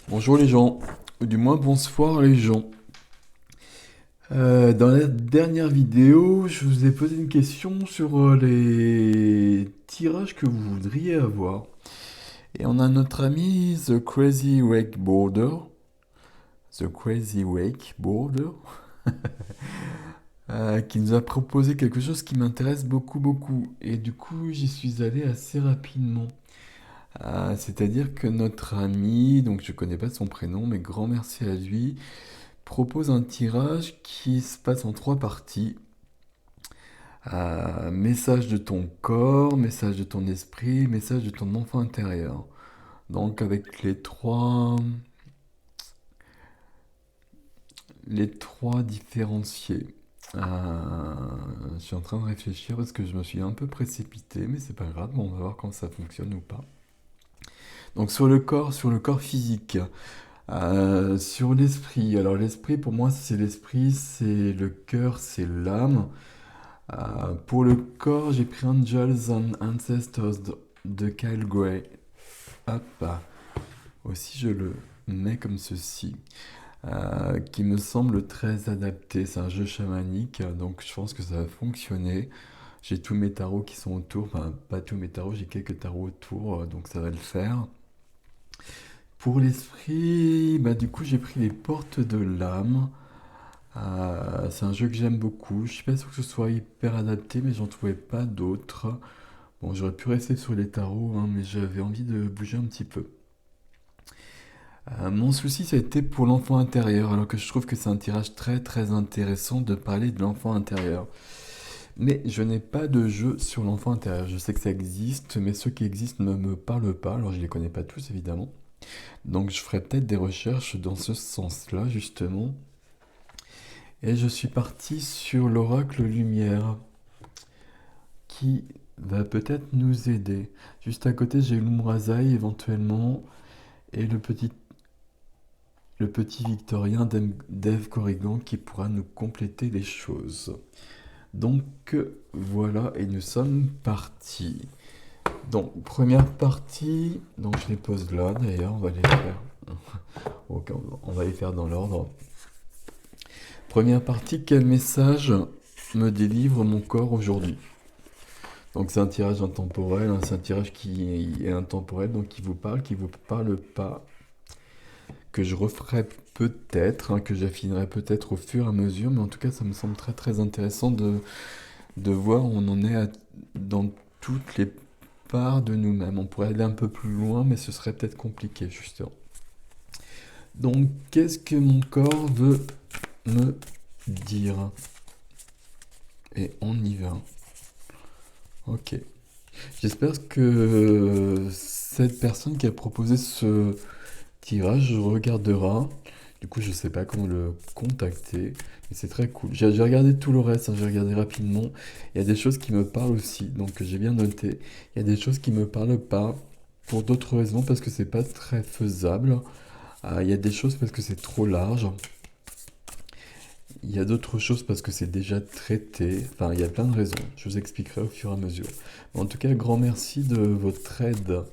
Bonjour les gens, ou du moins bonsoir les gens. Dans la dernière vidéo, je vous ai posé une question sur les tirages que vous voudriez avoir. Et on a notre ami The Crazy Wakeboarder, qui nous a proposé quelque chose qui m'intéresse beaucoup beaucoup. Et du coup, j'y suis allé assez rapidement. C'est-à-dire que notre ami, donc je connais pas son prénom, mais grand merci à lui, propose un tirage qui se passe en trois parties. Message de ton corps, message de ton esprit, message de ton enfant intérieur. Donc avec les trois différenciés. Je suis en train de réfléchir parce que je me suis un peu précipité, mais c'est pas grave, bon, on va voir comment ça fonctionne ou pas. Donc sur le corps physique. Sur l'esprit, alors l'esprit pour moi c'est l'esprit, c'est le cœur, c'est l'âme. Pour le corps, j'ai pris Angels and Ancestors de Kyle Gray. Hop, aussi je le mets comme ceci, qui me semble très adapté. C'est un jeu chamanique, donc je pense que ça va fonctionner. J'ai tous mes tarots qui sont autour, enfin pas tous mes tarots, j'ai quelques tarots autour, donc ça va le faire. Pour l'esprit, bah du coup j'ai pris les portes de l'âme. C'est un jeu que j'aime beaucoup. Je suis pas sûr que ce soit hyper adapté, mais j'en trouvais pas d'autres. Bon, j'aurais pu rester sur les tarots, hein, mais j'avais envie de bouger un petit peu. Mon souci, ça a été pour l'enfant intérieur, alors que je trouve que c'est un tirage très très intéressant de parler de l'enfant intérieur. Mais je n'ai pas de jeu sur l'enfant intérieur. Je sais que ça existe, mais ceux qui existent ne me parlent pas. Alors je les connais pas tous évidemment. Donc je ferai peut-être des recherches dans ce sens-là justement. Et je suis parti sur l'oracle lumière, qui va peut-être nous aider. Juste à côté, j'ai l'Umrazai éventuellement et le petit Victorien d'Eve Corrigan qui pourra nous compléter les choses. Donc voilà, et nous sommes partis. Donc première partie, donc je les pose là d'ailleurs, on va les faire. Ok, on va les faire dans l'ordre. Première partie, quel message me délivre mon corps aujourd'hui? Donc c'est un tirage intemporel, hein, c'est un tirage qui est intemporel, donc qui vous parle pas, que je referai peut-être, hein, que j'affinerai peut-être au fur et à mesure, mais en tout cas ça me semble très très intéressant de voir où on en est dans toutes les parts de nous-mêmes. On pourrait aller un peu plus loin, mais ce serait peut-être compliqué justement. Donc qu'est-ce que mon corps veut me dire? Et on y va. Ok. J'espère que cette personne qui a proposé ce tirage regardera. Du coup, je sais pas comment le contacter, mais c'est très cool. J'ai regardé tout le reste, hein, j'ai regardé rapidement. Il y a des choses qui me parlent aussi, donc j'ai bien noté. Il y a des choses qui me parlent pas, pour d'autres raisons, parce que c'est pas très faisable. Il y a des choses parce que c'est trop large. Il y a d'autres choses parce que c'est déjà traité. Enfin, il y a plein de raisons. Je vous expliquerai au fur et à mesure. En tout cas, grand merci de votre aide.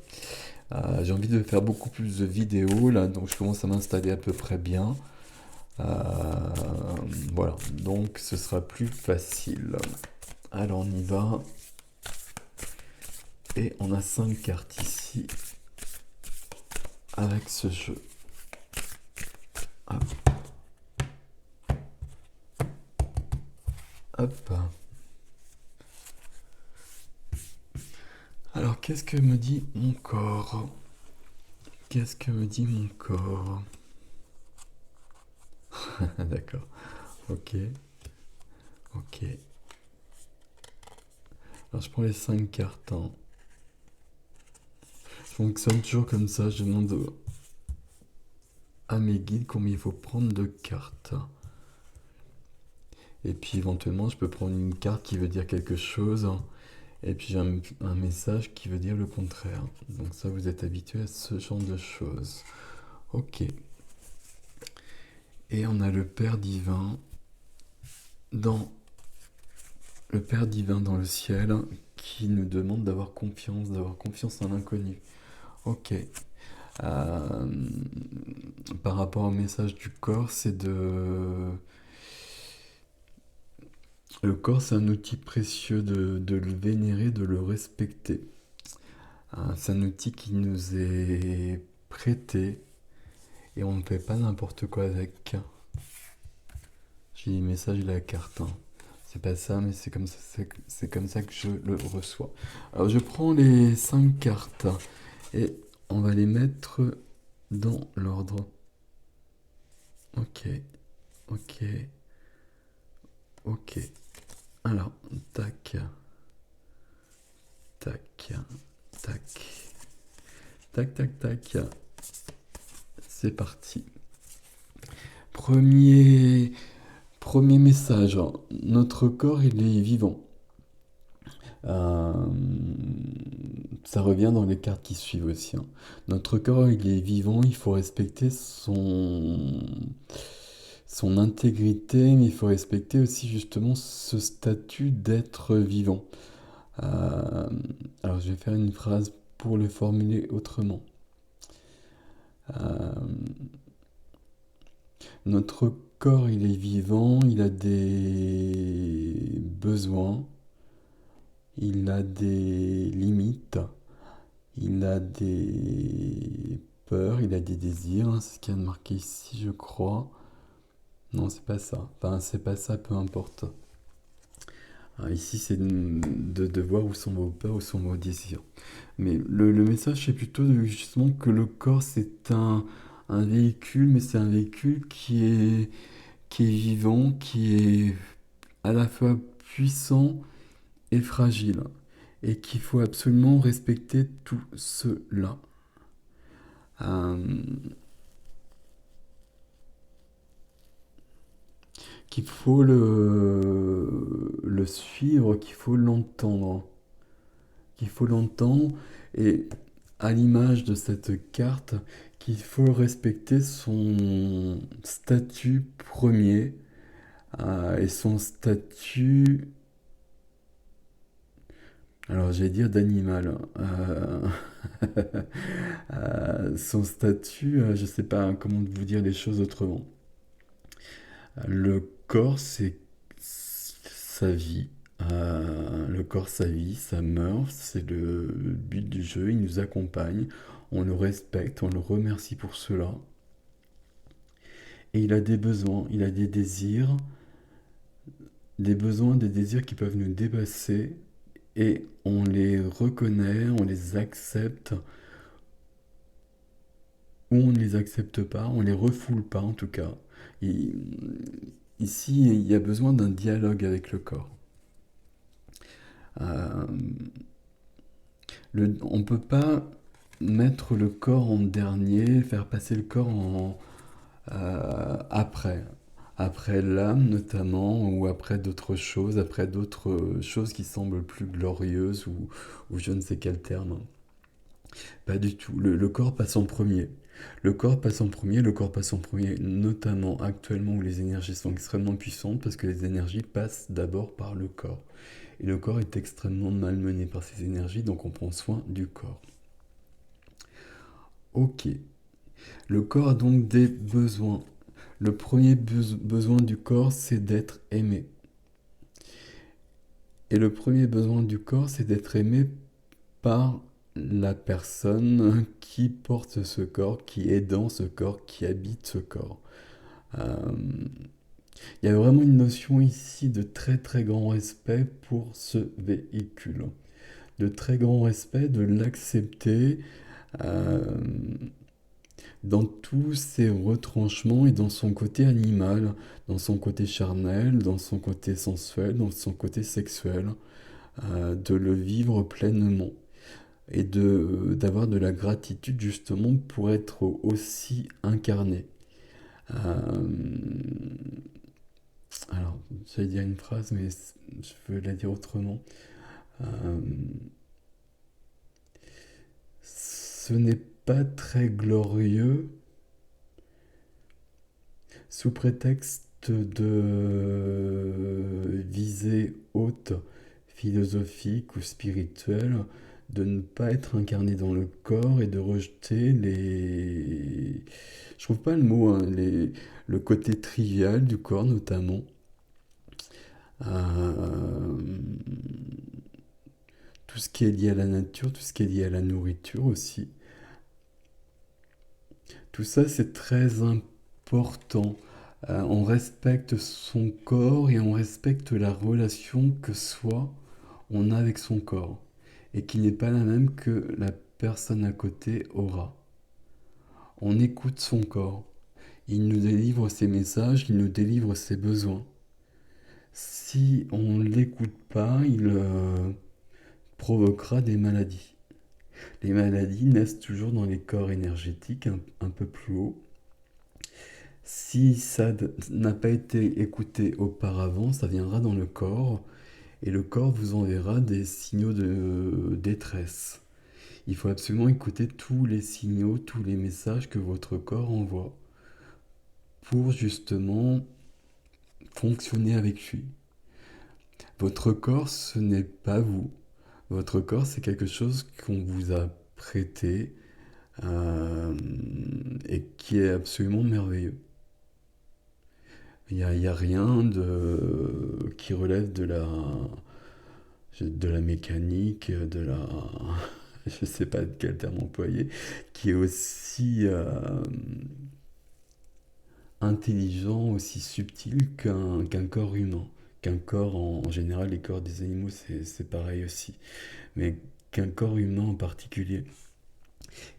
J'ai envie de faire beaucoup plus de vidéos là, donc je commence à m'installer à peu près bien. Euh, voilà, donc ce sera plus facile. Alors on y va. Et on a 5 cartes ici avec ce jeu. Hop, hop. Alors qu'est-ce que me dit mon corps? Qu'est-ce que me dit mon corps? D'accord, ok, ok. Alors je prends les 5 cartes, hein. Je fonctionne toujours comme ça, je demande à mes guides combien il faut prendre de cartes. Et puis éventuellement, je peux prendre une carte qui veut dire quelque chose, hein, et puis j'ai un message qui veut dire le contraire. Donc ça, vous êtes habitué à ce genre de choses. Ok. Et on a dans le Père divin dans le ciel qui nous demande d'avoir confiance en l'inconnu. Ok. Euh, Par rapport au message du corps, c'est de... Le corps, c'est un outil précieux de le vénérer, de le respecter. C'est un outil qui nous est prêté et on ne fait pas n'importe quoi avec. J'ai les messages de la carte, hein. C'est pas ça, mais c'est comme ça que je le reçois. Alors je prends les 5 cartes et on va les mettre dans l'ordre. Ok, ok, ok. Alors, tac, tac, tac, tac, tac, tac. C'est parti. Premier, premier message. Notre corps, il est vivant. Euh, Ça revient dans les cartes qui suivent aussi, hein. Notre corps, il est vivant, il faut respecter son intégrité, mais il faut respecter aussi justement ce statut d'être vivant. Euh, alors je vais faire une phrase pour le formuler autrement. Euh, Notre corps, il est vivant, il a des besoins, il a des limites, il a des peurs, il a des désirs, hein, c'est ce qu'il y a de marqué ici, je crois. Non, c'est pas ça. Enfin, c'est pas ça, peu importe. Ici, c'est de voir où sont vos peurs, où sont vos désirs. Mais le message, c'est plutôt justement que le corps, c'est un véhicule, mais c'est un véhicule qui est vivant, qui est à la fois puissant et fragile. Et qu'il faut absolument respecter tout cela. Euh, Qu'il faut le suivre, qu'il faut l'entendre. Qu'il faut l'entendre et à l'image de cette carte, qu'il faut respecter son statut premier et son statut, alors j'allais dire d'animal, son statut, je sais pas comment vous dire les choses autrement. Le corps, c'est sa vie. Le corps, sa vie, ça meurt, c'est le but du jeu, il nous accompagne, on le respecte, on le remercie pour cela. Et il a des besoins, il a des besoins, des désirs qui peuvent nous dépasser, et on les reconnaît, on les accepte, ou on ne les accepte pas, on les refoule pas en tout cas. Et ici, il y a besoin d'un dialogue avec le corps. Euh, on ne peut pas mettre le corps en dernier, faire passer le corps après. Après l'âme notamment, ou après d'autres choses qui semblent plus glorieuses, ou je ne sais quel terme. Pas du tout. Le corps passe en premier. Le corps passe en premier, le corps passe en premier, notamment actuellement où les énergies sont extrêmement puissantes, parce que les énergies passent d'abord par le corps. Et le corps est extrêmement malmené par ces énergies, donc on prend soin du corps. Ok. Le corps a donc des besoins. Le premier besoin du corps, c'est d'être aimé. Et le premier besoin du corps, c'est d'être aimé par la personne qui porte ce corps, qui est dans ce corps, qui habite ce corps. Euh, Il y a vraiment une notion ici de très très grand respect pour ce véhicule. De très grand respect, de l'accepter euh, dans tous ses retranchements et dans son côté animal, dans son côté charnel, dans son côté sensuel, dans son côté sexuel, de le vivre pleinement et d'avoir de la gratitude justement pour être aussi incarné. Euh, alors, j'allais dire une phrase, mais je veux la dire autrement. Euh, Ce n'est pas très glorieux sous prétexte de visée haute, philosophique ou spirituelle, de ne pas être incarné dans le corps et de rejeter les... Je trouve pas le mot, hein, le côté trivial du corps notamment. Euh, Tout ce qui est lié à la nature, tout ce qui est lié à la nourriture aussi. Tout ça, c'est très important. On respecte son corps et on respecte la relation que soit on a avec son corps et qui n'est pas la même que la personne à côté aura. On écoute son corps. Il nous délivre ses messages, il nous délivre ses besoins. Si on ne l'écoute pas, il provoquera des maladies. Les maladies naissent toujours dans les corps énergétiques un peu plus haut. Si ça n'a pas été écouté auparavant, ça viendra dans le corps et le corps vous enverra des signaux de détresse. Il faut absolument écouter tous les signaux, tous les messages que votre corps envoie pour justement fonctionner avec lui. Votre corps, ce n'est pas vous. Votre corps, c'est quelque chose qu'on vous a prêté et qui est absolument merveilleux. Il y a rien qui relève de la mécanique, je sais pas quel terme employer, qui est aussi intelligent, aussi subtil qu'un corps humain. Qu'un corps, en général, les corps des animaux, c'est pareil aussi. Mais qu'un corps humain en particulier.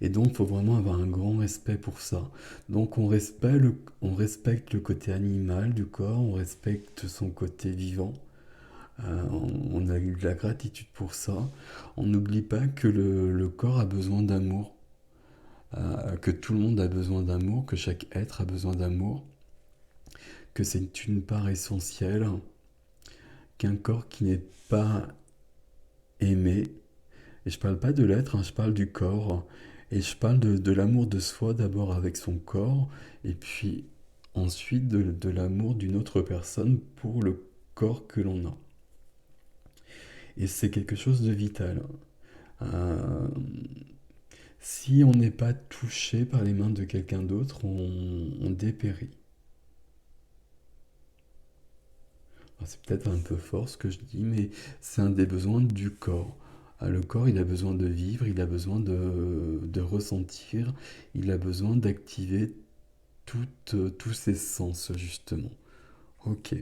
Et donc, il faut vraiment avoir un grand respect pour ça. Donc, on respecte le côté animal du corps, on respecte son côté vivant. On a eu de la gratitude pour ça. On n'oublie pas que le corps a besoin d'amour, que tout le monde a besoin d'amour, que chaque être a besoin d'amour, que c'est une part essentielle, qu'un corps qui n'est pas aimé, et je parle pas de l'être, hein, je parle du corps, et je parle de l'amour de soi d'abord avec son corps, et puis ensuite de l'amour d'une autre personne pour le corps que l'on a. Et c'est quelque chose de vital. Euh, Si on n'est pas touché par les mains de quelqu'un d'autre, on dépérit. Alors, c'est peut-être un peu fort ce que je dis, mais c'est un des besoins du corps. Le corps, il a besoin de vivre, il a besoin de ressentir, il a besoin d'activer tous ses sens, justement. Ok.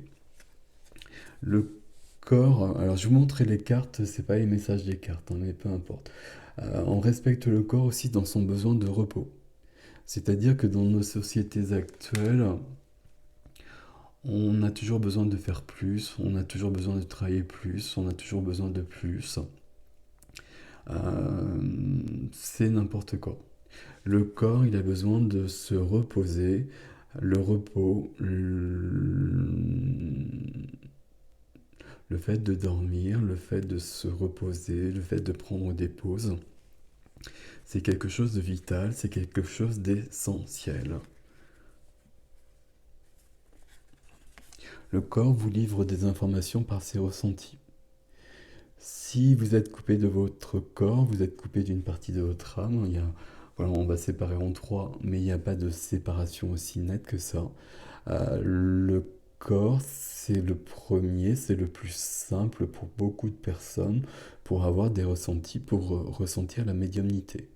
Le corps, alors je vous montrerai les cartes, c'est pas les messages des cartes, hein, mais peu importe. On respecte le corps aussi dans son besoin de repos. C'est-à-dire que dans nos sociétés actuelles, on a toujours besoin de faire plus, on a toujours besoin de travailler plus, on a toujours besoin de plus. C'est n'importe quoi. Le corps, il a besoin de se reposer. Le repos, le fait de dormir, le fait de se reposer, le fait de prendre des pauses, c'est quelque chose de vital, c'est quelque chose d'essentiel. Le corps vous livre des informations par ses ressentis. Si vous êtes coupé de votre corps, vous êtes coupé d'une partie de votre âme. Voilà, on va séparer en trois, mais il n'y a pas de séparation aussi nette que ça. Le corps, c'est le premier, c'est le plus simple pour beaucoup de personnes pour avoir des ressentis, pour ressentir la médiumnité.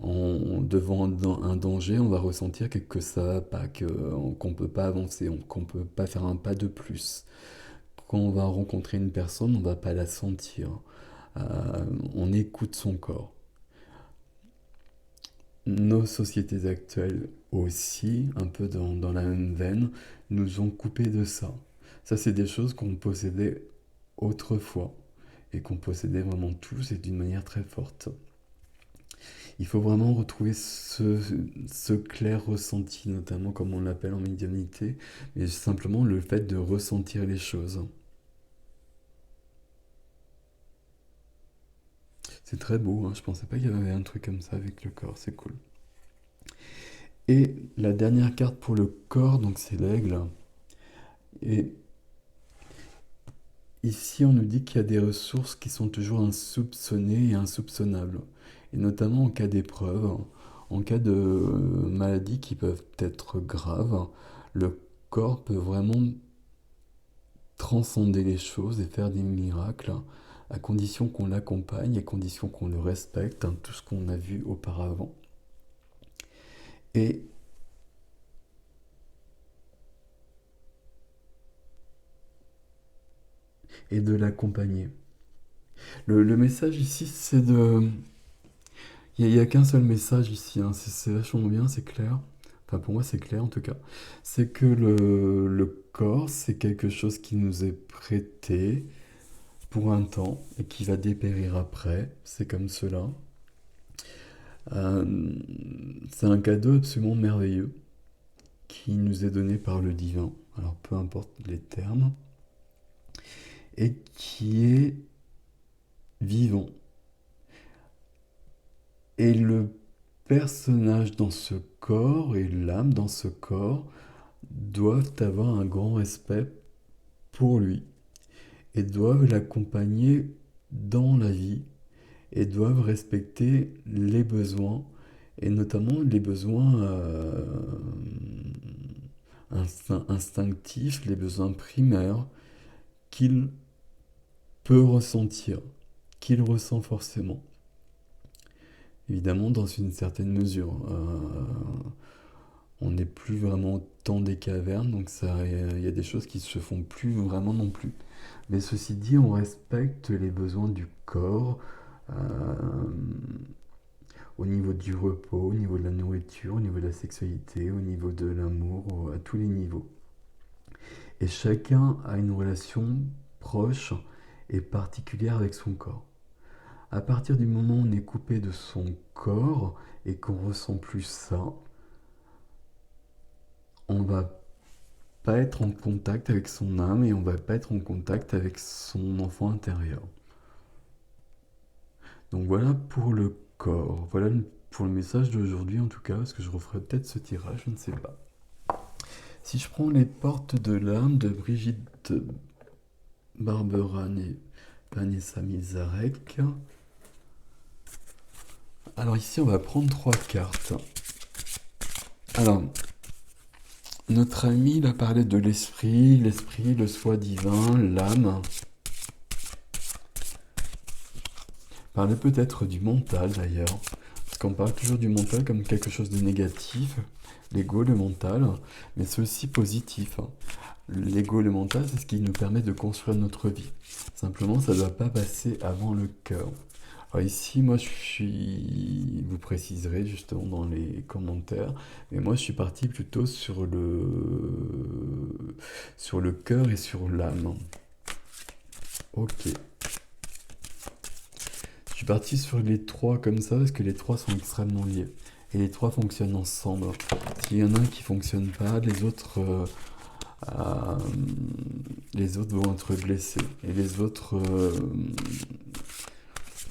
Devant un danger, on va ressentir que ça va pas, qu'on ne peut pas avancer, qu'on ne peut pas faire un pas de plus. Quand on va rencontrer une personne, on ne va pas la sentir. On écoute son corps. Nos sociétés actuelles aussi, un peu dans la même veine, nous ont coupé de ça. Ça, c'est des choses qu'on possédait autrefois et qu'on possédait vraiment tous et d'une manière très forte. Il faut vraiment retrouver ce clair ressenti, notamment comme on l'appelle en médiumnité, mais simplement le fait de ressentir les choses. C'est très beau, hein. Je pensais pas qu'il y avait un truc comme ça avec le corps, c'est cool. Et la dernière carte pour le corps, donc c'est l'aigle. Et ici, on nous dit qu'il y a des ressources qui sont toujours insoupçonnées et insoupçonnables. Et notamment en cas d'épreuve, en cas de maladies qui peuvent être graves, le corps peut vraiment transcender les choses et faire des miracles, à condition qu'on l'accompagne, à condition qu'on le respecte, hein, tout ce qu'on a vu auparavant. Et de l'accompagner. Le message ici, c'est de... Il n'y a qu'un seul message ici, hein, c'est vachement bien, c'est clair. Enfin, pour moi, c'est clair en tout cas. C'est que le corps, c'est quelque chose qui nous est prêté pour un temps et qui va dépérir après. C'est comme cela. Euh, c'est un cadeau absolument merveilleux qui nous est donné par le divin. Alors, peu importe les termes. Et qui est vivant. Et le personnage dans ce corps et l'âme dans ce corps doivent avoir un grand respect pour lui et doivent l'accompagner dans la vie et doivent respecter les besoins et notamment les besoins instinctifs, les besoins primaires qu'il peut ressentir, qu'il ressent forcément. Évidemment, dans une certaine mesure. On n'est plus vraiment au temps des cavernes, donc il y a des choses qui se font plus vraiment non plus. Mais ceci dit, on respecte les besoins du corps euh, au niveau du repos, au niveau de la nourriture, au niveau de la sexualité, au niveau de l'amour, à tous les niveaux. Et chacun a une relation proche et particulière avec son corps. À partir du moment où on est coupé de son corps et qu'on ressent plus ça, on va pas être en contact avec son âme et on va pas être en contact avec son enfant intérieur. Donc voilà pour le corps. Voilà pour le message d'aujourd'hui en tout cas, parce que je referai peut-être ce tirage, je ne sais pas. Si je prends les portes de l'âme de Brigitte Barbera et Vanessa Mizarek, alors ici on va prendre 3 cartes. Alors, notre ami il a parlé de l'esprit, le soi divin, l'âme. Parlait peut-être du mental d'ailleurs, parce qu'on parle toujours du mental comme quelque chose de négatif, l'ego, le mental, mais c'est aussi positif. L'ego, le mental, c'est ce qui nous permet de construire notre vie. Simplement, ça ne doit pas passer avant le cœur. Alors ici, moi, vous préciserez justement dans les commentaires, mais moi, je suis parti plutôt sur le cœur et sur l'âme. Ok. Je suis parti sur les 3 comme ça, parce que les 3 sont extrêmement liés. Et les 3 fonctionnent ensemble. S'il y en a un qui ne fonctionne pas, les autres vont être blessés. Et les autres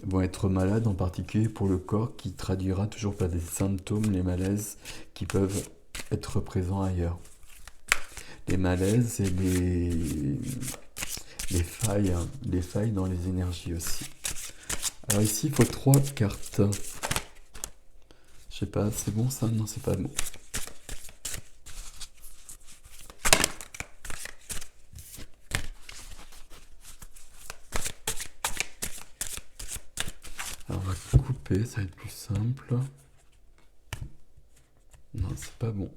vont être malades, en particulier pour le corps, qui traduira toujours par des symptômes, les malaises qui peuvent être présents ailleurs. Les malaises et les failles dans les énergies aussi. Alors ici, il faut 3 cartes. Je sais pas, c'est bon ça? Non, c'est pas bon. Alors on va couper, ça va être plus simple. Non, c'est pas bon.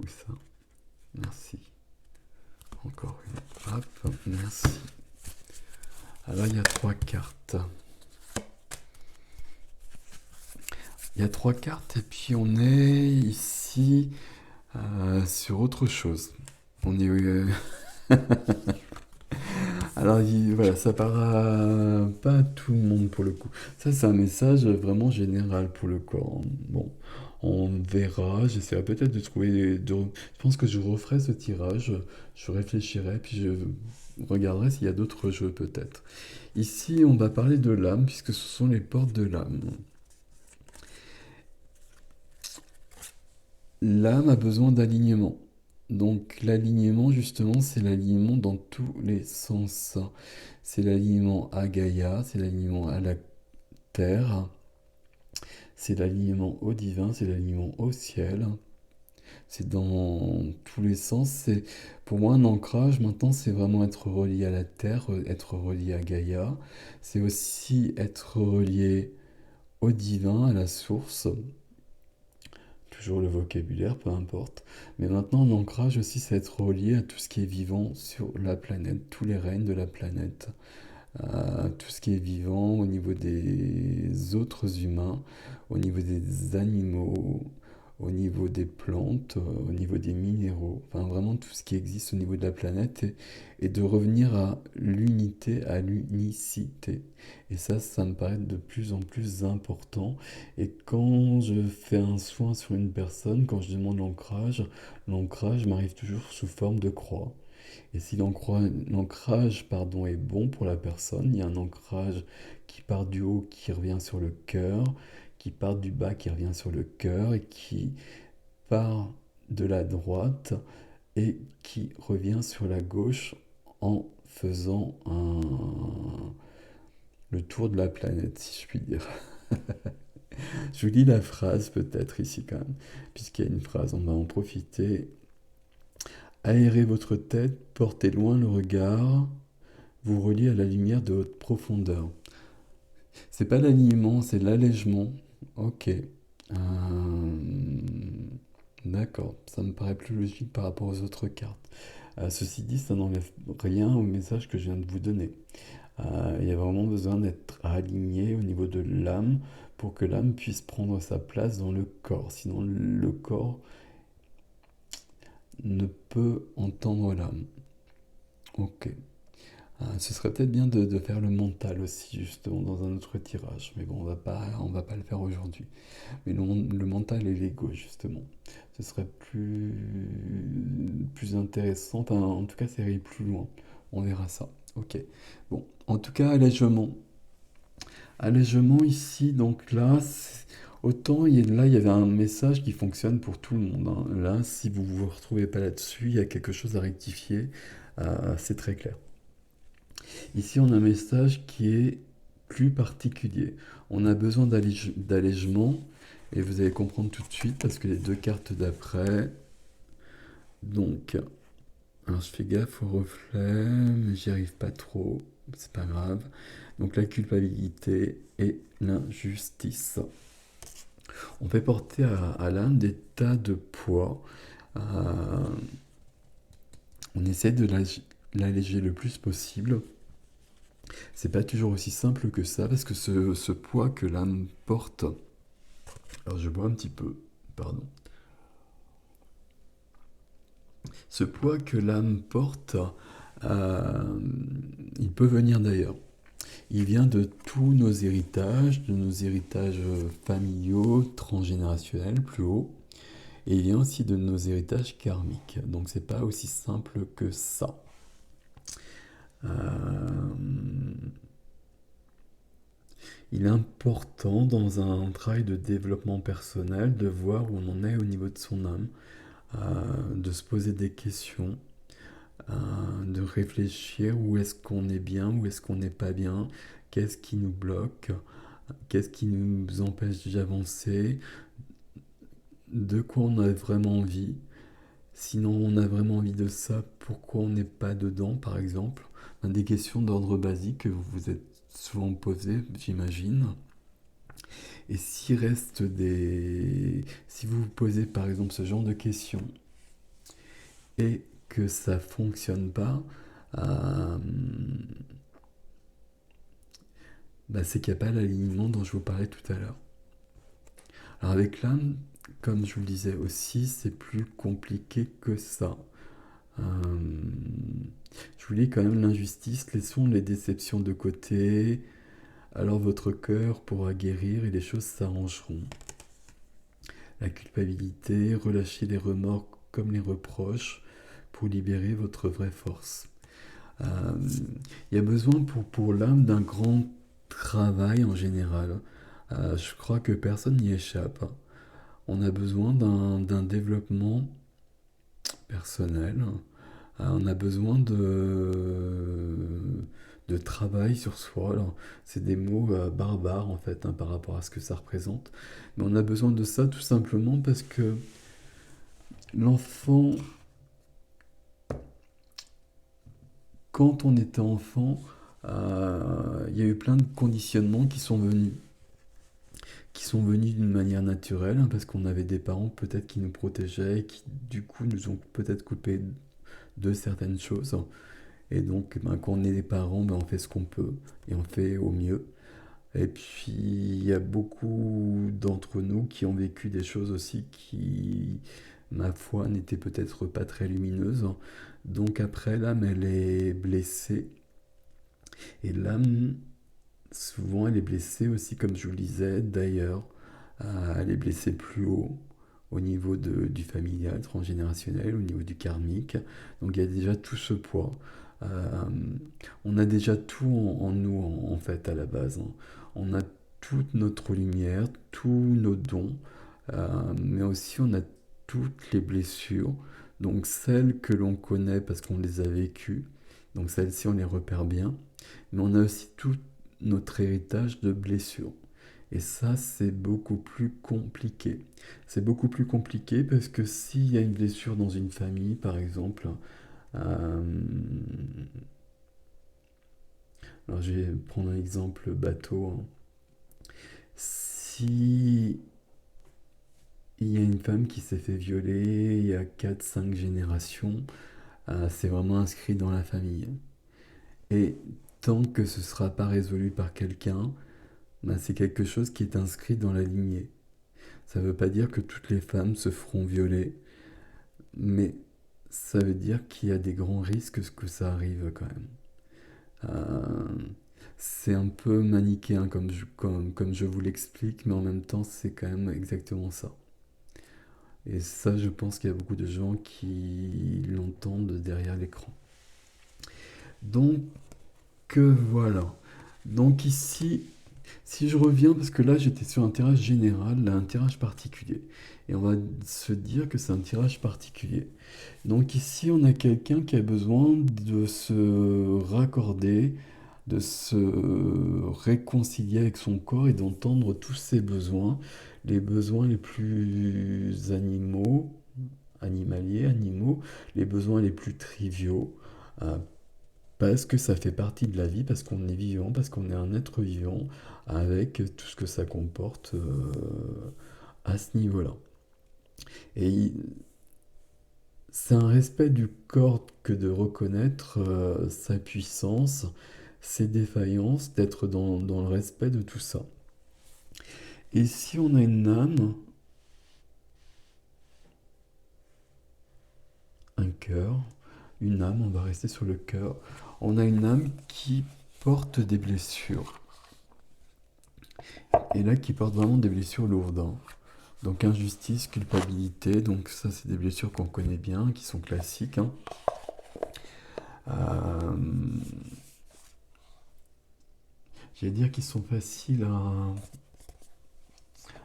Où ça? Merci. Encore une. Hop, merci. Alors il y a 3 cartes. Il y a 3 cartes et puis on est ici sur autre chose. On est... Alors voilà, ça parle pas à tout le monde pour le coup. Ça c'est un message vraiment général pour le corps. Bon, on verra, j'essaierai peut-être de trouver... Je pense que je referai ce tirage, je réfléchirai, puis je regarderai s'il y a d'autres jeux peut-être. Ici on va parler de l'âme, puisque ce sont les portes de l'âme. L'âme a besoin d'alignement. Donc l'alignement, justement, c'est l'alignement dans tous les sens. C'est l'alignement à Gaïa, c'est l'alignement à la terre, c'est l'alignement au divin, c'est l'alignement au ciel. C'est dans tous les sens. C'est, pour moi, un ancrage, maintenant, c'est vraiment être relié à la terre, être relié à Gaïa. C'est aussi être relié au divin, à la source. Toujours le vocabulaire, peu importe. Mais maintenant, un ancrage aussi, c'est être relié à tout ce qui est vivant sur la planète, tous les règnes de la planète, à tout ce qui est vivant au niveau des autres humains, au niveau des animaux, au niveau des plantes, au niveau des minéraux, enfin vraiment tout ce qui existe au niveau de la planète et de revenir à l'unité, à l'unicité. Et ça me paraît de plus en plus important. Et quand je fais un soin sur une personne, quand je demande l'ancrage m'arrive toujours sous forme de croix. Et si l'ancrage, pardon, est bon pour la personne, il y a un ancrage qui part du haut, qui revient sur le cœur, qui part du bas, qui revient sur le cœur, et qui part de la droite et qui revient sur la gauche en faisant le tour de la planète, si je puis dire. Je vous lis la phrase peut-être ici quand même, puisqu'il y a une phrase, on va en profiter. Aérez votre tête, portez loin le regard, vous reliez à la lumière de haute profondeur. C'est pas l'alignement, c'est l'allègement. Ok. D'accord, ça me paraît plus logique par rapport aux autres cartes. Ceci dit, ça n'enlève rien au message que je viens de vous donner. Il y a vraiment besoin d'être aligné au niveau de l'âme pour que l'âme puisse prendre sa place dans le corps. Sinon, le corps ne peut entendre l'âme. Ok. Ce serait peut-être bien de faire le mental aussi, justement, dans un autre tirage. Mais bon, on va pas le faire aujourd'hui. Mais le mental et l'ego, justement. Ce serait plus intéressant. Enfin, en tout cas, ça irait plus loin. On verra ça. Ok. Bon, en tout cas, allègement. Allègement ici, donc là, autant là, il y avait un message qui fonctionne pour tout le monde, hein. Là, si vous vous retrouvez pas là-dessus, il y a quelque chose à rectifier. C'est très clair. Ici, on a un message qui est plus particulier. On a besoin d'allègement, et vous allez comprendre tout de suite parce que les deux cartes d'après. Donc, alors je fais gaffe au reflet, mais j'y arrive pas trop, c'est pas grave. Donc, la culpabilité et l'injustice. On fait porter à l'âme des tas de poids. Euh, on essaie de l'alléger le plus possible. C'est pas toujours aussi simple que ça parce que ce poids que l'âme porte. Alors je bois un petit peu, pardon. Ce poids que l'âme porte, euh, il peut venir d'ailleurs. Il vient de tous de nos héritages familiaux, transgénérationnels, plus haut, et il vient aussi de nos héritages karmiques. Donc c'est pas aussi simple que ça. Euh, il est important dans un travail de développement personnel de voir où on en est au niveau de son âme, de se poser des questions, de réfléchir où est-ce qu'on est bien, où est-ce qu'on n'est pas bien, qu'est-ce qui nous bloque, qu'est-ce qui nous empêche d'avancer, de quoi on a vraiment envie. Sinon, on a vraiment envie de ça, pourquoi on n'est pas dedans, par exemple. Des questions d'ordre basique que vous vous êtes souvent posées, j'imagine. Et s'il reste des... Si vous vous posez par exemple ce genre de questions et que ça fonctionne pas, euh, c'est qu'il n'y a pas l'alignement dont je vous parlais tout à l'heure. Alors avec l'âme, comme je vous le disais aussi, c'est plus compliqué que ça. Euh, je vous lis quand même l'injustice, laissons les déceptions de côté, alors votre cœur pourra guérir et les choses s'arrangeront. La culpabilité, relâchez les remords comme les reproches pour libérer votre vraie force. Euh, Il y a besoin pour l'âme d'un grand travail en général. Je crois que personne n'y échappe. on a besoin d'un développement personnel. On a besoin de travail sur soi. Alors, c'est des mots barbares en fait, hein, par rapport à ce que ça représente. Mais on a besoin de ça tout simplement parce que l'enfant, quand on était enfant, il y a eu plein de conditionnements qui sont venus d'une manière naturelle, hein, parce qu'on avait des parents peut-être qui nous protégeaient, qui du coup nous ont peut-être coupé de certaines choses. Et donc, ben, quand on est des parents, ben, on fait ce qu'on peut et on fait au mieux. Et puis, il y a beaucoup d'entre nous qui ont vécu des choses aussi qui, ma foi, n'étaient peut-être pas très lumineuses. Donc après, l'âme, elle est blessée. Et l'âme, souvent, elle est blessée aussi, comme je vous le disais, d'ailleurs. Elle est blessée plus haut, au niveau du familial, transgénérationnel, au niveau du karmique. Donc il y a déjà tout ce poids. Euh, on a déjà tout en nous, en fait, à la base, hein. On a toute notre lumière, tous nos dons, mais aussi on a toutes les blessures, donc celles que l'on connaît parce qu'on les a vécues, donc celles-ci on les repère bien, mais on a aussi tout notre héritage de blessures. Et ça, c'est beaucoup plus compliqué. C'est beaucoup plus compliqué parce que s'il y a une blessure dans une famille, par exemple, euh, alors je vais prendre un exemple bateau, hein. Si il y a une femme qui s'est fait violer il y a 4 5 générations, c'est vraiment inscrit dans la famille. Et tant que ce ne sera pas résolu par quelqu'un, ben, c'est quelque chose qui est inscrit dans la lignée. Ça ne veut pas dire que toutes les femmes se feront violer, mais ça veut dire qu'il y a des grands risques que ça arrive quand même. Euh, c'est un peu manichéen comme je vous l'explique, mais en même temps c'est quand même exactement ça. Et ça, je pense qu'il y a beaucoup de gens qui l'entendent derrière l'écran. Donc voilà. Donc ici, si je reviens, parce que là j'étais sur un tirage général, là un tirage particulier. Et on va se dire que c'est un tirage particulier. Donc ici on a quelqu'un qui a besoin de se raccorder, de se réconcilier avec son corps et d'entendre tous ses besoins, les besoins les plus animaux, les besoins les plus triviaux, euh, parce que ça fait partie de la vie, parce qu'on est vivant, parce qu'on est un être vivant, avec tout ce que ça comporte à ce niveau-là. Et c'est un respect du corps que de reconnaître sa puissance, ses défaillances, d'être dans le respect de tout ça. Et si on a une âme, un cœur, une âme, on va rester sur le cœur, on a une âme qui porte des blessures. Et là, qui porte vraiment des blessures lourdes, hein. Donc injustice, culpabilité, donc ça c'est des blessures qu'on connaît bien, qui sont classiques, hein. Euh, J'allais dire qu'ils sont faciles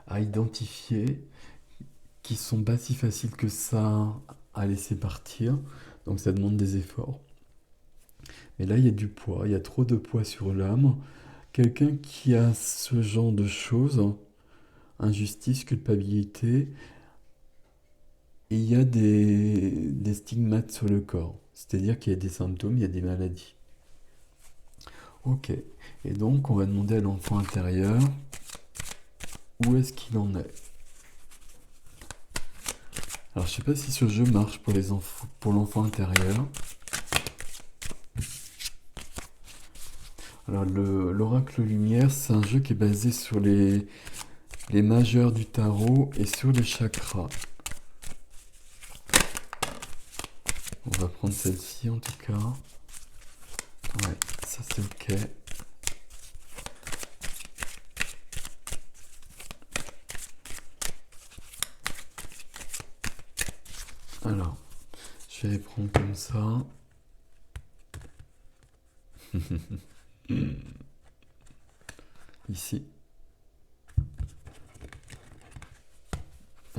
à identifier, qui sont pas si faciles que ça à laisser partir, donc ça demande des efforts. Mais là il y a du poids, il y a trop de poids sur l'âme. Quelqu'un qui a ce genre de choses, injustice, culpabilité, et il y a des stigmates sur le corps, c'est-à-dire qu'il y a des symptômes, il y a des maladies. Ok, et donc on va demander à l'enfant intérieur où est-ce qu'il en est. Alors je sais pas si ce jeu marche pour les enfants, pour l'enfant intérieur. Alors l'oracle lumière, c'est un jeu qui est basé sur les majeurs du tarot et sur les chakras. On va prendre celle-ci en tout cas. Ouais, ça c'est ok. Alors, je vais les prendre comme ça. Ici.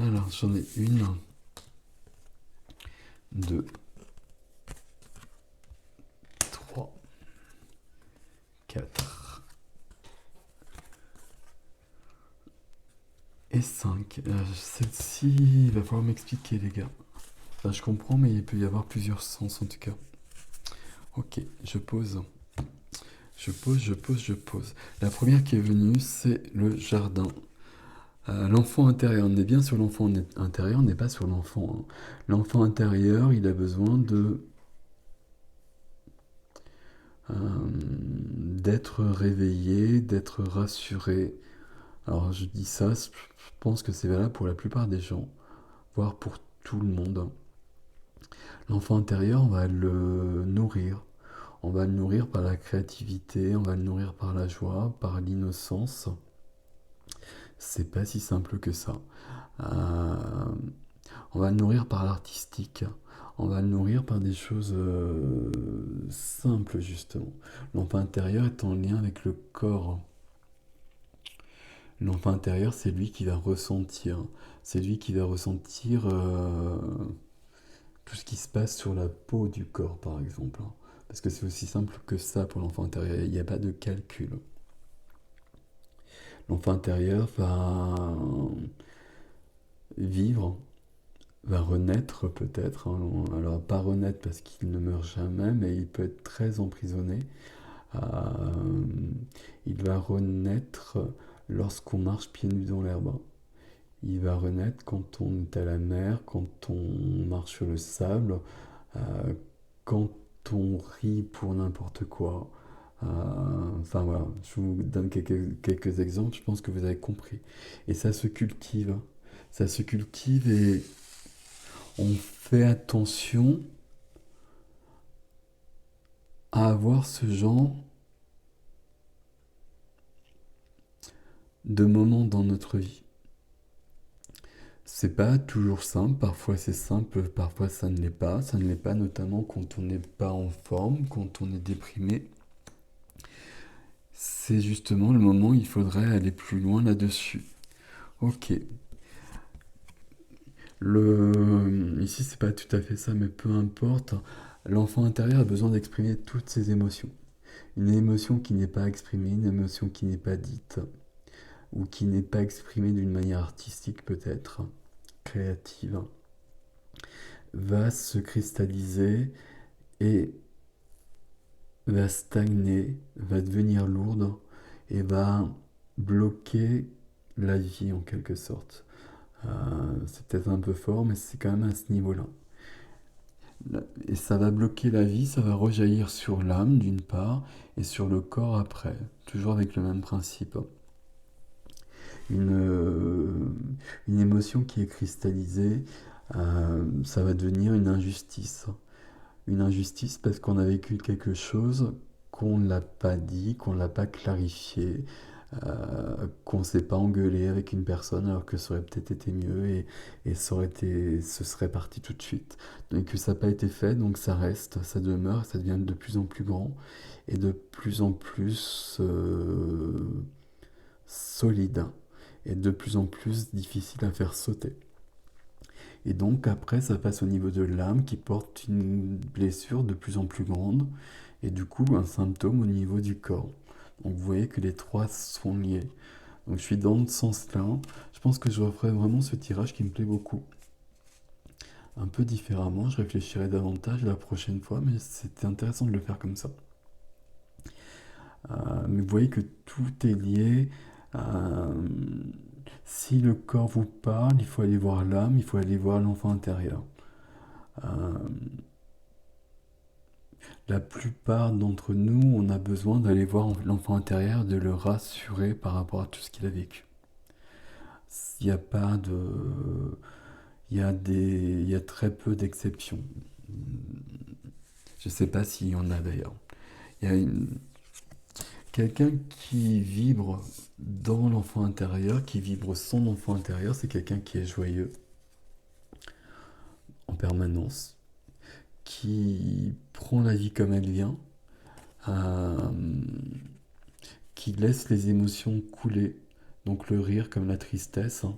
Alors, j'en ai une, deux, trois, quatre et cinq. Celle-ci, il va falloir m'expliquer, les gars. Enfin, je comprends, mais il peut y avoir plusieurs sens en tout cas. Ok, je pose. Je pose. La première qui est venue, c'est le jardin. L'enfant intérieur, on est bien sur l'enfant intérieur, on n'est pas sur l'enfant, hein. L'enfant intérieur, il a besoin d'être réveillé, d'être rassuré. Alors je dis ça, je pense que c'est valable pour la plupart des gens, voire pour tout le monde. L'enfant intérieur, on va le nourrir. On va le nourrir par la créativité, on va le nourrir par la joie, par l'innocence. C'est pas si simple que ça. Euh, on va le nourrir par l'artistique. On va le nourrir par des choses simples, justement. L'enfant intérieur est en lien avec le corps. L'enfant intérieur, c'est lui qui va ressentir. C'est lui qui va ressentir tout ce qui se passe sur la peau du corps, par exemple. Parce que c'est aussi simple que ça pour l'enfant intérieur. Il n'y a pas de calcul. L'enfant intérieur va vivre, va renaître peut-être, hein. Alors pas renaître parce qu'il ne meurt jamais, mais il peut être très emprisonné. Euh, il va renaître lorsqu'on marche pieds nus dans l'herbe. Il va renaître quand on est à la mer, quand on marche sur le sable, euh, quand on rit pour n'importe quoi. Enfin voilà, je vous donne quelques exemples, je pense que vous avez compris. Et ça se cultive. Ça se cultive et on fait attention à avoir ce genre de moments dans notre vie. C'est pas toujours simple, parfois c'est simple, parfois ça ne l'est pas. Ça ne l'est pas notamment quand on n'est pas en forme, quand on est déprimé. C'est justement le moment où il faudrait aller plus loin là-dessus. Ok. Ici, c'est pas tout à fait ça, mais peu importe. L'enfant intérieur a besoin d'exprimer toutes ses émotions. Une émotion qui n'est pas exprimée, une émotion qui n'est pas dite, ou qui n'est pas exprimée d'une manière artistique peut-être, créative, va se cristalliser et va stagner, va devenir lourde et va bloquer la vie en quelque sorte. C'est peut-être un peu fort, mais c'est quand même à ce niveau-là. Et ça va bloquer la vie, ça va rejaillir sur l'âme d'une part et sur le corps après, toujours avec le même principe. Une émotion qui est cristallisée, ça va devenir une injustice. Une injustice parce qu'on a vécu quelque chose qu'on ne l'a pas dit, qu'on ne l'a pas clarifié, qu'on ne s'est pas engueulé avec une personne alors que ça aurait peut-être été mieux et ce serait parti tout de suite. Donc que ça n'a pas été fait, donc ça reste, ça demeure, ça devient de plus en plus grand et de plus en plus solide et de plus en plus difficile à faire sauter. Et donc après, ça passe au niveau de l'âme qui porte une blessure de plus en plus grande et du coup un symptôme au niveau du corps. Donc vous voyez que les trois sont liés. Donc je suis dans ce sens-là. Je pense que je referai vraiment ce tirage qui me plaît beaucoup. Un peu différemment, je réfléchirai davantage la prochaine fois, mais c'était intéressant de le faire comme ça. Mais vous voyez que tout est lié. Euh, Si le corps vous parle, il faut aller voir l'âme, il faut aller voir l'enfant intérieur. Euh, la plupart d'entre nous, on a besoin d'aller voir l'enfant intérieur, de le rassurer par rapport à tout ce qu'il a vécu. Il n'y a pas de... il y a très peu d'exceptions. Je ne sais pas s'il y en a d'ailleurs. Il y a quelqu'un qui vibre dans l'enfant intérieur, qui vibre son enfant intérieur, c'est quelqu'un qui est joyeux en permanence, qui prend la vie comme elle vient, euh, qui laisse les émotions couler, donc le rire comme la tristesse, hein,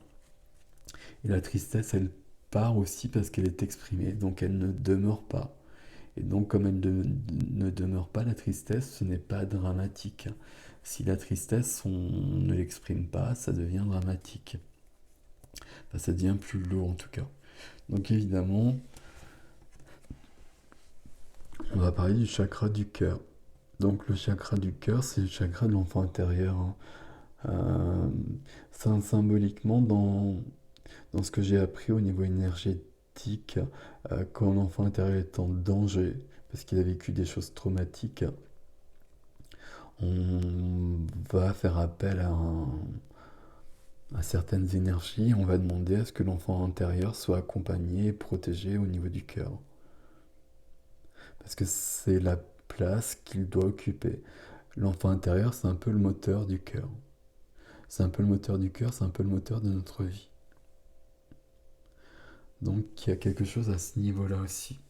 Et la tristesse, elle part aussi parce qu'elle est exprimée, donc elle ne demeure pas. Et donc, comme elle ne demeure pas, la tristesse, ce n'est pas dramatique. Si la tristesse, on ne l'exprime pas, ça devient dramatique. Enfin, ça devient plus lourd en tout cas. Donc évidemment, on va parler du chakra du cœur. Donc le chakra du cœur, c'est le chakra de l'enfant intérieur, hein. Symboliquement, dans ce que j'ai appris au niveau énergétique, quand l'enfant intérieur est en danger, parce qu'il a vécu des choses traumatiques, on va faire appel à certaines énergies, on va demander à ce que l'enfant intérieur soit accompagné et protégé au niveau du cœur. Parce que c'est la place qu'il doit occuper. L'enfant intérieur, c'est un peu le moteur du cœur. C'est un peu le moteur du cœur, c'est un peu le moteur de notre vie. Donc il y a quelque chose à ce niveau-là aussi.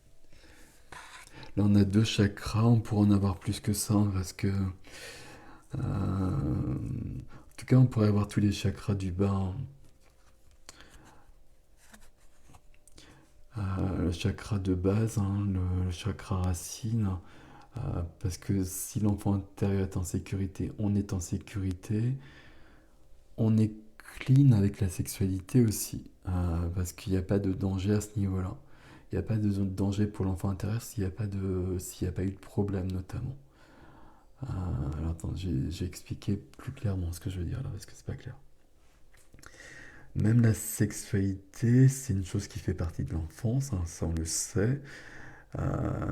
Là, on a 2 chakras, on pourrait en avoir plus que ça, hein, parce que... en tout cas, on pourrait avoir tous les chakras du bas, hein. Le chakra de base, hein, le chakra racine, parce que si l'enfant intérieur est en sécurité, on est en sécurité, on est clean avec la sexualité aussi, parce qu'il n'y a pas de danger à ce niveau-là. Il n'y a pas de danger pour l'enfant intérieur s'il n'y a pas eu de problème notamment. Alors attends, j'ai expliqué plus clairement ce que je veux dire là, parce que c'est pas clair. Même la sexualité, c'est une chose qui fait partie de l'enfance, hein, ça on le sait,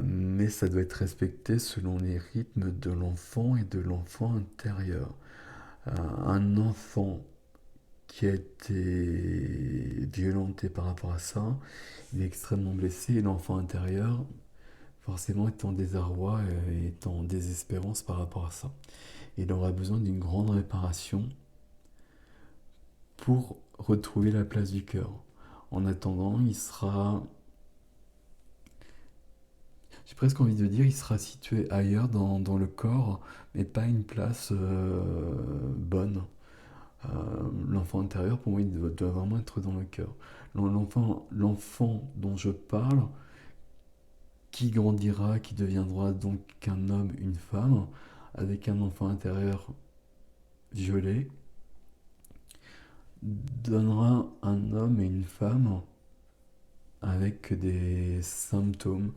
mais ça doit être respecté selon les rythmes de l'enfant et de l'enfant intérieur. Un enfant qui a été violenté par rapport à ça, il est extrêmement blessé et l'enfant intérieur, forcément, est en désarroi et est en désespérance par rapport à ça. Il aura besoin d'une grande réparation pour retrouver la place du cœur. En attendant, il sera, j'ai presque envie de dire, il sera situé ailleurs dans le corps, mais pas une place bonne. L'enfant intérieur, pour moi, il doit vraiment être dans le cœur. L'enfant dont je parle, qui grandira, qui deviendra donc un homme, une femme, avec un enfant intérieur violet, donnera un homme et une femme avec des symptômes,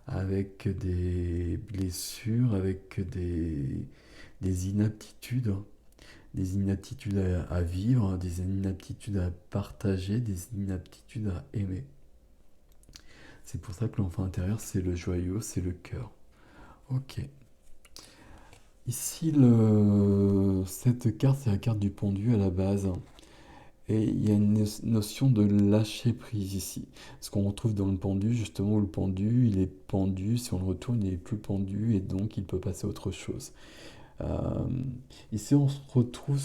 avec des blessures, avec des inaptitudes, à vivre, des inaptitudes à partager, des inaptitudes à aimer. C'est pour ça que l'enfant intérieur, c'est le joyau, c'est le cœur. Ok. Ici, cette carte, c'est la carte du pendu à la base. Et il y a une notion de lâcher prise ici. Ce qu'on retrouve dans le pendu, justement, où le pendu, il est pendu, si on le retourne, il est plus pendu, et donc il peut passer à autre chose. Euh, Ici, on retrouve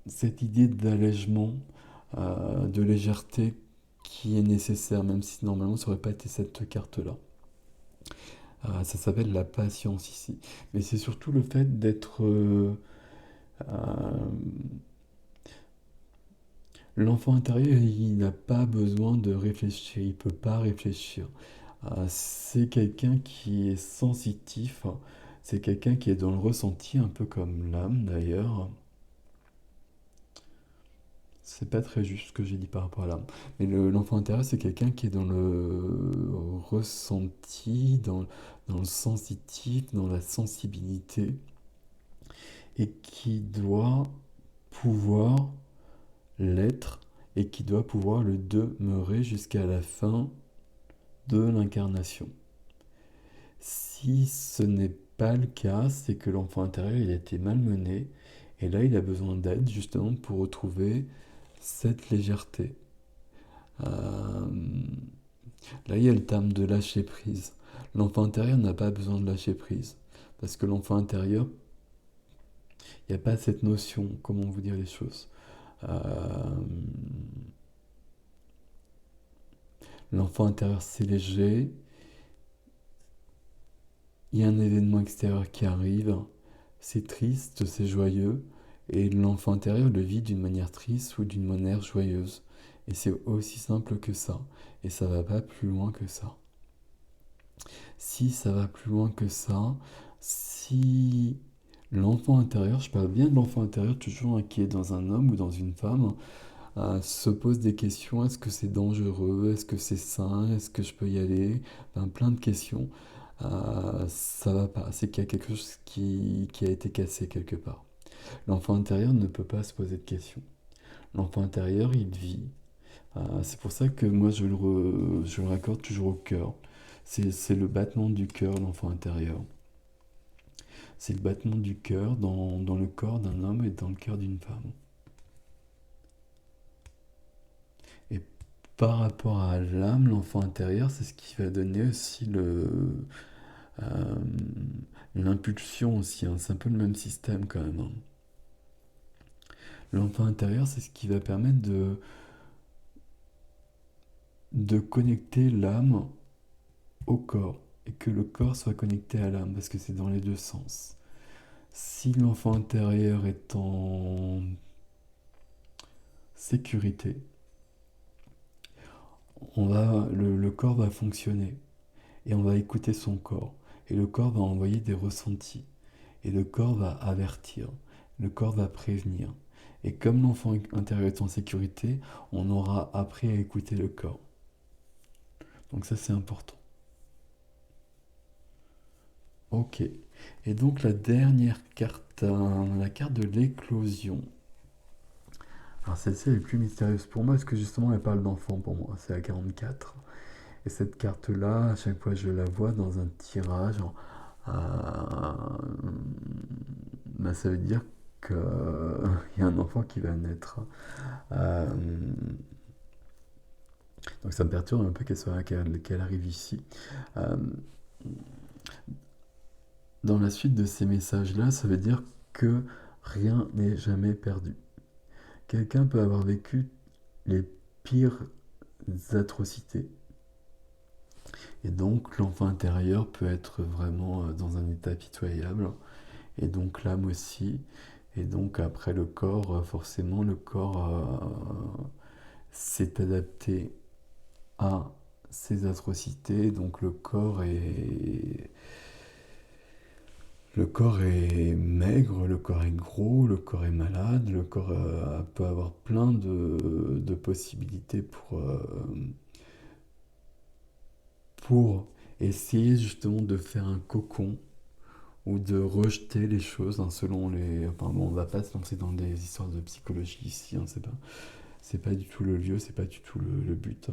cette idée d'allègement, de légèreté qui est nécessaire, même si normalement ça n'aurait pas été cette carte-là. Ça s'appelle la patience ici. Mais c'est surtout le fait d'être... euh, l'enfant intérieur, il n'a pas besoin de réfléchir, il ne peut pas réfléchir. C'est quelqu'un qui est sensitif, c'est quelqu'un qui est dans le ressenti, un peu comme l'âme d'ailleurs. C'est pas très juste ce que j'ai dit par rapport à l'âme. Mais l'enfant intérieur, c'est quelqu'un qui est dans le ressenti, dans le sensitif, dans la sensibilité, et qui doit pouvoir l'être, et qui doit pouvoir le demeurer jusqu'à la fin de l'incarnation. Si ce n'est pas le cas, c'est que l'enfant intérieur il a été malmené, et là il a besoin d'aide justement pour retrouver cette légèreté. Euh, Là, il y a le terme de lâcher prise. L'enfant intérieur n'a pas besoin de lâcher prise. Parce que l'enfant intérieur, il n'y a pas cette notion, comment vous dire les choses. Euh, L'enfant intérieur, c'est léger. Il y a un événement extérieur qui arrive. C'est triste, c'est joyeux. Et l'enfant intérieur le vit d'une manière triste ou d'une manière joyeuse. Et c'est aussi simple que ça. Et ça va pas plus loin que ça. Si ça va plus loin que ça, si l'enfant intérieur, je parle bien de l'enfant intérieur toujours qui est dans un homme ou dans une femme, se pose des questions, est-ce que c'est dangereux, est-ce que c'est sain, est-ce que je peux y aller, enfin, plein de questions, ça va pas, c'est qu'il y a quelque chose qui a été cassé quelque part. L'enfant intérieur ne peut pas se poser de questions. L'enfant intérieur, il vit. C'est pour ça que moi je le raccorde toujours au cœur. C'est le battement du cœur, l'enfant intérieur. C'est le battement du cœur dans le corps d'un homme et dans le cœur d'une femme. Et par rapport à l'âme, l'enfant intérieur, c'est ce qui va donner aussi euh, l'impulsion aussi, hein. C'est un peu le même système quand même, hein. L'enfant intérieur, c'est ce qui va permettre de connecter l'âme au corps et que le corps soit connecté à l'âme parce que c'est dans les deux sens. Si l'enfant intérieur est en sécurité, le corps va fonctionner et on va écouter son corps. Et le corps va envoyer des ressentis. Et le corps va avertir. Le corps va prévenir. Et comme l'enfant intérieur est en sécurité, on aura appris à écouter le corps. Donc ça c'est important. Ok. Et donc la dernière carte, la carte de l'éclosion. Alors celle-ci elle est plus mystérieuse pour moi parce que justement elle parle d'enfant pour moi. C'est la 44. Et cette carte-là, à chaque fois je la vois dans un tirage, bah, ça veut dire qu'il y a un enfant qui va naître. Euh, donc ça me perturbe un peu qu'elle arrive ici. Euh, dans la suite de ces messages-là, ça veut dire que rien n'est jamais perdu. Quelqu'un peut avoir vécu les pires atrocités. Et donc l'enfant intérieur peut être vraiment dans un état pitoyable. Et donc l'âme aussi. Et donc après le corps, forcément le corps s'est adapté à ces atrocités. Donc le corps est maigre, le corps est gros, le corps est malade, le corps peut avoir plein de possibilités pour essayer justement de faire un cocon ou de rejeter les choses, hein, selon les... Enfin bon, on va pas se lancer dans des histoires de psychologie ici, hein, c'est pas du tout le lieu, c'est pas du tout le but.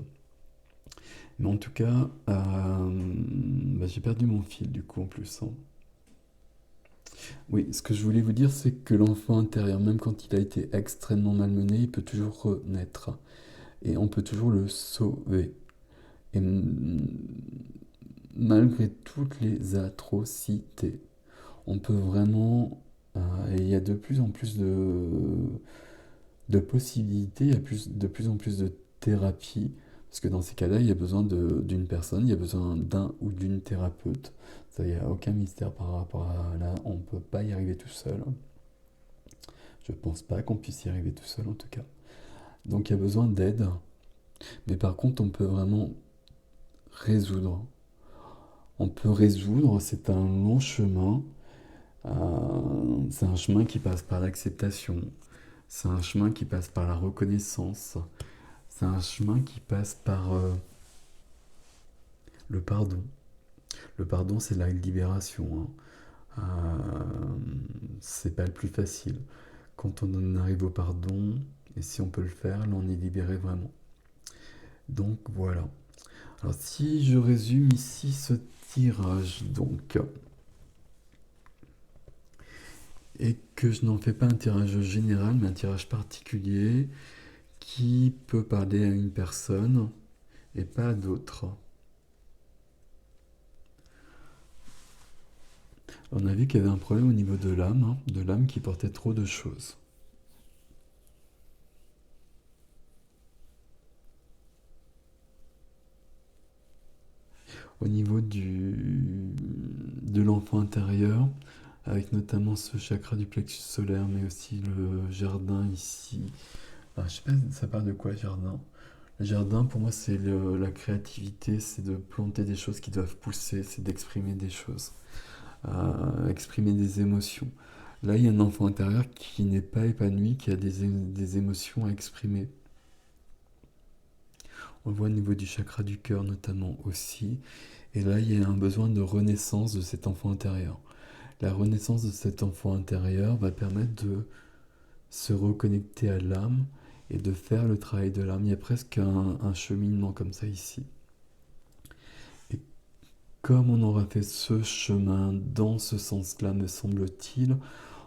Mais en tout cas, bah, j'ai perdu mon fil du coup en plus, hein. Oui, ce que je voulais vous dire, c'est que l'enfant intérieur, même quand il a été extrêmement malmené, il peut toujours renaître. Et on peut toujours le sauver. Et malgré toutes les atrocités, on peut vraiment... et il y a de plus en plus de possibilités, il y a de plus en plus de thérapies, parce que dans ces cas-là, il y a besoin d'une personne, il y a besoin d'un ou d'une thérapeute. Ça, il n'y a aucun mystère par rapport à là, on ne peut pas y arriver tout seul. Je pense pas qu'on puisse y arriver tout seul en tout cas. Donc il y a besoin d'aide, mais par contre on peut vraiment résoudre. On peut résoudre, c'est un long chemin, c'est un chemin qui passe par l'acceptation, c'est un chemin qui passe par la reconnaissance, c'est un chemin qui passe par le pardon. Le pardon, c'est la libération, hein. C'est pas le plus facile. Quand on en arrive au pardon, et si on peut le faire, là on est libéré vraiment. Donc voilà. Alors si je résume ici ce tirage, donc, et que je n'en fais pas un tirage général, mais un tirage particulier qui peut parler à une personne et pas à d'autres. On a vu qu'il y avait un problème au niveau de l'âme, hein, de l'âme qui portait trop de choses. Au niveau de l'enfant intérieur, avec notamment ce chakra du plexus solaire, mais aussi le jardin ici, Alors, je sais pas, ça parle de quoi, jardin? Le jardin, pour moi, c'est la créativité, c'est de planter des choses qui doivent pousser, c'est d'exprimer des choses, exprimer des émotions. Là, il y a un enfant intérieur qui n'est pas épanoui, qui a des émotions à exprimer. On le voit au niveau du chakra du cœur notamment aussi. Et là, il y a un besoin de renaissance de cet enfant intérieur. La renaissance de cet enfant intérieur va permettre de se reconnecter à l'âme et de faire le travail de l'âme. Il y a presque un cheminement comme ça ici. Et comme on aura fait ce chemin dans ce sens-là, me semble-t-il,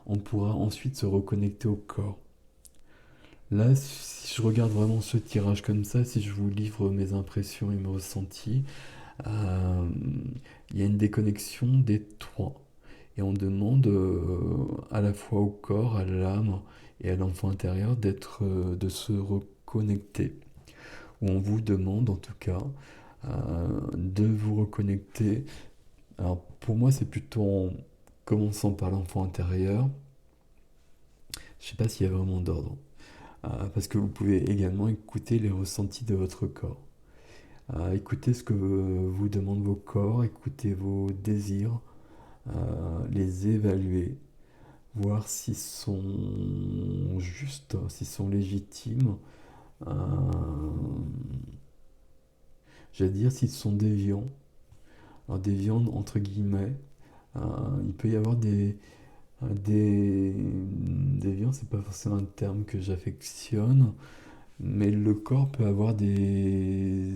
on pourra ensuite se reconnecter au corps. Là, si je regarde vraiment ce tirage comme ça, si je vous livre mes impressions et mes ressentis, euh, il y a une déconnexion des trois. Et on demande à la fois au corps, à l'âme et à l'enfant intérieur de se reconnecter. Ou on vous demande en tout cas de vous reconnecter. Alors pour moi c'est plutôt en commençant par l'enfant intérieur. Je ne sais pas s'il y a vraiment d'ordre. Parce que vous pouvez également écouter les ressentis de votre corps. Écoutez ce que vous demandent vos corps, écoutez vos désirs, les évaluer, voir s'ils sont justes, s'ils sont légitimes, euh, j'allais dire s'ils sont déviants. Alors déviants entre guillemets, euh, il peut y avoir déviants, c'est pas forcément un terme que j'affectionne, mais le corps peut avoir des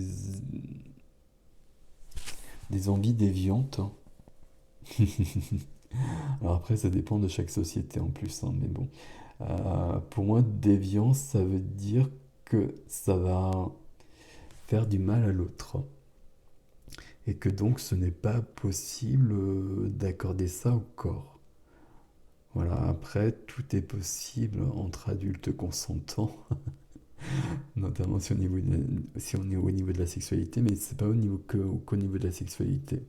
envies déviantes. Alors après, ça dépend de chaque société en plus, hein, mais bon. Pour moi, déviance, ça veut dire que ça va faire du mal à l'autre. Et que donc ce n'est pas possible d'accorder ça au corps. Voilà, après, tout est possible entre adultes consentants, notamment si on est au niveau de la sexualité, mais c'est pas qu'au niveau de la sexualité.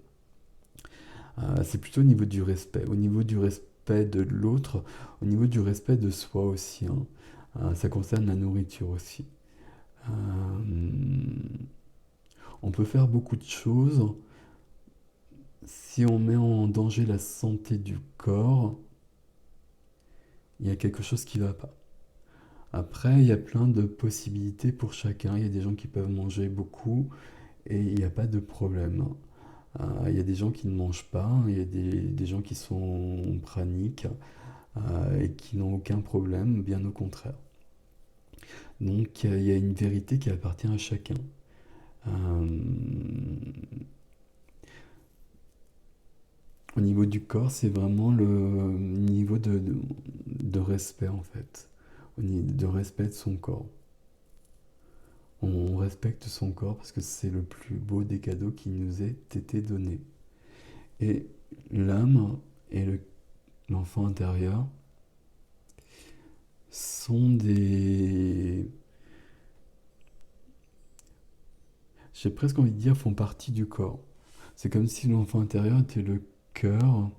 C'est plutôt au niveau du respect, au niveau du respect de l'autre, au niveau du respect de soi aussi, hein. Ça concerne la nourriture aussi. Euh, on peut faire beaucoup de choses. Si on met en danger la santé du corps, il y a quelque chose qui ne va pas. Après, il y a plein de possibilités pour chacun. Il y a des gens qui peuvent manger beaucoup et il n'y a pas de problème. Il y a des gens qui ne mangent pas, il y a des gens qui sont praniques et qui n'ont aucun problème, bien au contraire. Donc il y a une vérité qui appartient à chacun. Euh, Au niveau du corps, c'est vraiment le niveau de respect en fait, de respect de son corps. On respecte son corps parce que c'est le plus beau des cadeaux qui nous ait été donné. Et l'âme et l'enfant intérieur sont j'ai presque envie de dire, font partie du corps. C'est comme si l'enfant intérieur était le cœur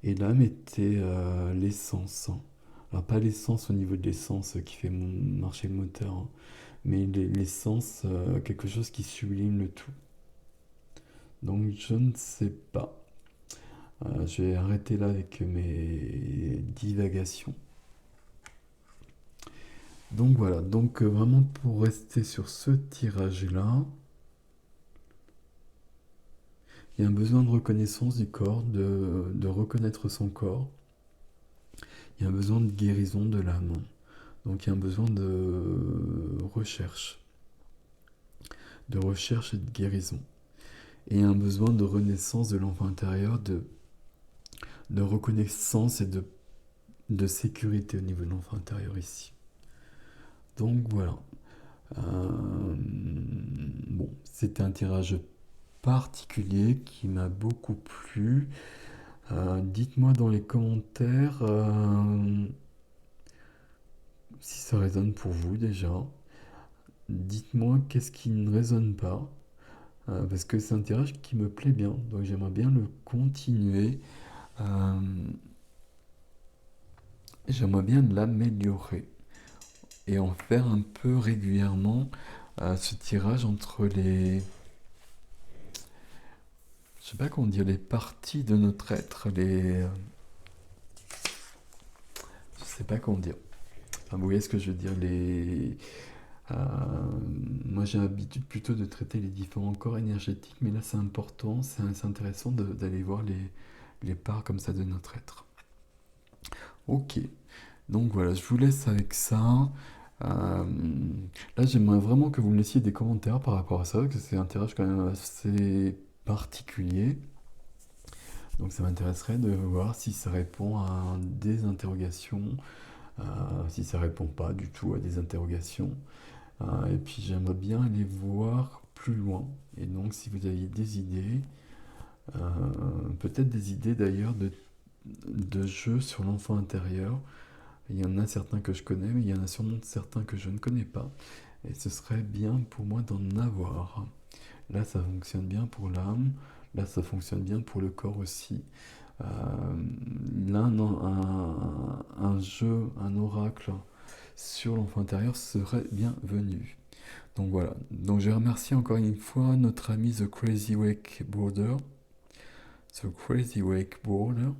et l'âme était l'essence. Alors pas l'essence au niveau de l'essence qui fait marcher le moteur, hein, mais l'essence, quelque chose qui sublime le tout. Donc je ne sais pas. Je vais arrêter là avec mes divagations. Donc voilà, donc vraiment pour rester sur ce tirage-là, il y a un besoin de reconnaissance du corps, de reconnaître son corps. Il y a un besoin de guérison de l'âme. Donc il y a un besoin de recherche et de guérison. Et il y a un besoin de renaissance de l'enfant intérieur, de reconnaissance et de sécurité au niveau de l'enfant intérieur ici. Donc voilà. Bon, c'était un tirage particulier qui m'a beaucoup plu. Dites-moi dans les commentaires si ça résonne pour vous déjà. Dites-moi qu'est-ce qui ne résonne pas. Parce que c'est un tirage qui me plaît bien. Donc j'aimerais bien le continuer. Euh, J'aimerais bien l'améliorer. et en faire un peu régulièrement ce tirage entre les, je sais pas comment dire, les parties de notre être, je sais pas comment dire. Enfin, vous voyez ce que je veux dire, euh, moi j'ai l'habitude plutôt de traiter les différents corps énergétiques, mais là c'est important, c'est intéressant d'aller voir les parts comme ça de notre être. Ok, donc voilà, je vous laisse avec ça. Euh, Là j'aimerais vraiment que vous me laissiez des commentaires par rapport à ça, parce que c'est un tirage quand même assez particulier. Donc ça m'intéresserait de voir si ça répond à des interrogations, euh, si ça répond pas du tout à des interrogations. Et puis j'aimerais bien aller voir plus loin. Et donc si vous aviez des idées, euh, peut-être des idées d'ailleurs de jeux sur l'enfant intérieur. Il y en a certains que je connais, mais il y en a sûrement certains que je ne connais pas. Et ce serait bien pour moi d'en avoir. Là, ça fonctionne bien pour l'âme. Là, ça fonctionne bien pour le corps aussi. Euh, Là, non, un jeu, un oracle sur l'enfant intérieur serait bienvenu. Donc voilà. Donc je remercie encore une fois notre ami The Crazy Wakeboarder. The Crazy Wakeboarder.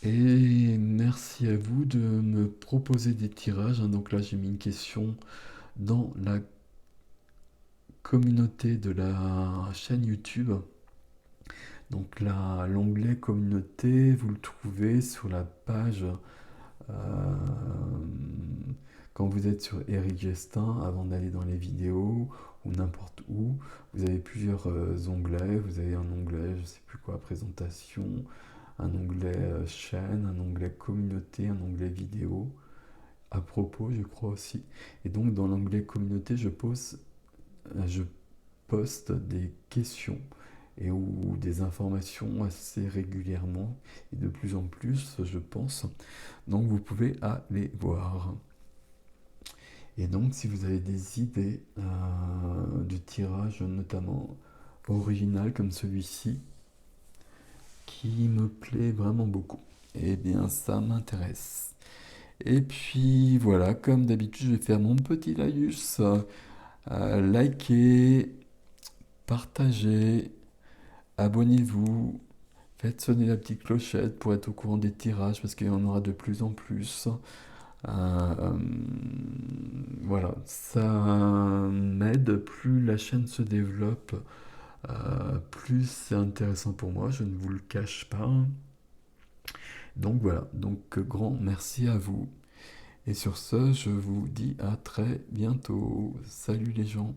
Et merci à vous de me proposer des tirages. Donc là, j'ai mis une question dans la communauté de la chaîne YouTube. Donc là, l'onglet communauté, vous le trouvez sur la page euh, quand vous êtes sur Eric Gestin, avant d'aller dans les vidéos ou n'importe où. Vous avez plusieurs onglets. Vous avez un onglet, je sais plus quoi, présentation, un onglet chaîne, un onglet communauté, un onglet vidéo. À propos, je crois aussi. Et donc dans l'onglet communauté, je poste des questions et ou des informations assez régulièrement et de plus en plus, je pense. Donc vous pouvez aller voir. Et donc si vous avez des idées de tirage, notamment original comme celui-ci, qui me plaît vraiment beaucoup, eh bien ça m'intéresse. Et puis voilà, comme d'habitude, je vais faire mon petit laïus. Likez, partagez, abonnez-vous, faites sonner la petite clochette pour être au courant des tirages parce qu'il y en aura de plus en plus. Euh, voilà, ça m'aide, plus la chaîne se développe, plus c'est intéressant pour moi, je ne vous le cache pas. Donc voilà, donc grand merci à vous. Et sur ce, je vous dis à très bientôt. Salut les gens.